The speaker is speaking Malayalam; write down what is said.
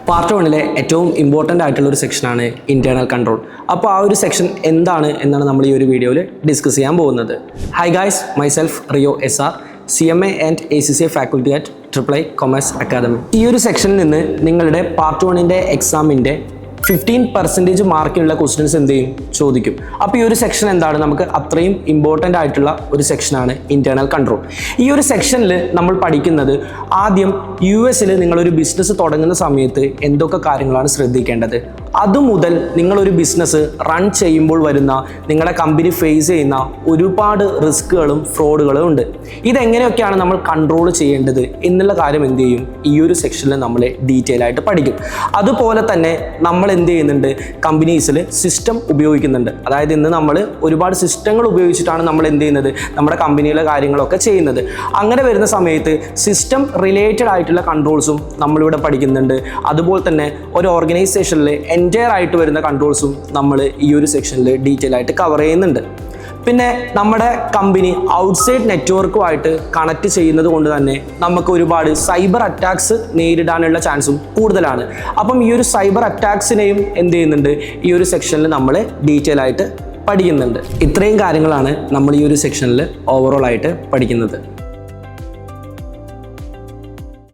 പാർട്ട് 1-ലെ ഏറ്റവും ഇമ്പോർട്ടൻ്റ് ആയിട്ടുള്ള ഒരു സെക്ഷനാണ് ഇൻറ്റേർണൽ കൺട്രോൾ. അപ്പോൾ ആ ഒരു സെക്ഷൻ എന്താണ് എന്നാണ് നമ്മൾ ഈ ഒരു വീഡിയോയിൽ ഡിസ്കസ് ചെയ്യാൻ പോകുന്നത്. Hi guys, myself Rio SR, CMA and ACCA faculty at III commerce academy. ഈ ഒരു സെക്ഷനിൽ നിന്ന് നിങ്ങളുടെ പാർട്ട് 1-ൻ്റെ എക്സാമിൻ്റെ 15% മാർക്കിനുള്ള ക്വസ്റ്റ്യൻസ് എന്ത് ചെയ്യും ചോദിക്കും. അപ്പോൾ ഈ ഒരു സെക്ഷൻ എന്താണ്, നമുക്ക് അത്രയും ഇമ്പോർട്ടൻ്റ് ആയിട്ടുള്ള ഒരു സെക്ഷനാണ് ഇൻറ്റേർണൽ കൺട്രോൾ. ഈ ഒരു സെക്ഷനിൽ നമ്മൾ പഠിക്കുന്നത് ആദ്യം US-ൽ നിങ്ങളൊരു ബിസിനസ് തുടങ്ങുന്ന സമയത്ത് എന്തൊക്കെ കാര്യങ്ങളാണ് ശ്രദ്ധിക്കേണ്ടത്, അതുമുതൽ നിങ്ങളൊരു ബിസിനസ് റൺ ചെയ്യുമ്പോൾ വരുന്ന നിങ്ങളുടെ കമ്പനി ഫേസ് ചെയ്യുന്ന ഒരുപാട് റിസ്കുകളും ഫ്രോഡുകളും ഉണ്ട്. ഇതെങ്ങനെയൊക്കെയാണ് നമ്മൾ കൺട്രോൾ ചെയ്യേണ്ടത് എന്നുള്ള കാര്യം എന്ത് ചെയ്യും ഈ ഒരു സെക്ഷനിൽ നമ്മൾ ഡീറ്റെയിൽ ആയിട്ട് പഠിക്കും. അതുപോലെ തന്നെ നമ്മൾ എന്ത് ചെയ്യുന്നുണ്ട്, കമ്പനീസിൽ സിസ്റ്റം ഉപയോഗിക്കുന്നുണ്ട്. അതായത് ഇന്ന് നമ്മൾ ഒരുപാട് സിസ്റ്റങ്ങൾ ഉപയോഗിച്ചിട്ടാണ് നമ്മൾ എന്ത് ചെയ്യുന്നത്, നമ്മുടെ കമ്പനിയിലെ കാര്യങ്ങളൊക്കെ ചെയ്യുന്നത്. അങ്ങനെ വരുന്ന സമയത്ത് സിസ്റ്റം റിലേറ്റഡ് ആയിട്ടുള്ള കൺട്രോൾസും നമ്മളിവിടെ പഠിക്കുന്നുണ്ട്. അതുപോലെ തന്നെ ഒരു ഓർഗനൈസേഷനിൽ എൻറ്റയർ ആയിട്ട് വരുന്ന കൺട്രോൾസും നമ്മൾ ഈ ഒരു സെക്ഷനിൽ ഡീറ്റെയിൽ ആയിട്ട് കവർ ചെയ്യുന്നുണ്ട്. പിന്നെ നമ്മുടെ കമ്പനി ഔട്ട്സൈഡ് നെറ്റ്വർക്കുമായിട്ട് കണക്ട് ചെയ്യുന്നത് കൊണ്ട് തന്നെ നമുക്ക് ഒരുപാട് സൈബർ അറ്റാക്സ് നേരിടാനുള്ള ചാൻസും കൂടുതലാണ്. അപ്പം ഈ ഒരു സൈബർ അറ്റാക്സിനെയും എന്ത് ചെയ്യുന്നുണ്ട്, ഈ ഒരു സെക്ഷനിൽ നമ്മൾ ഡീറ്റെയിൽ ആയിട്ട് പഠിക്കുന്നുണ്ട്. ഇത്രയും കാര്യങ്ങളാണ് നമ്മൾ ഈ ഒരു സെക്ഷനിൽ ഓവറോൾ ആയിട്ട് പഠിക്കുന്നത്.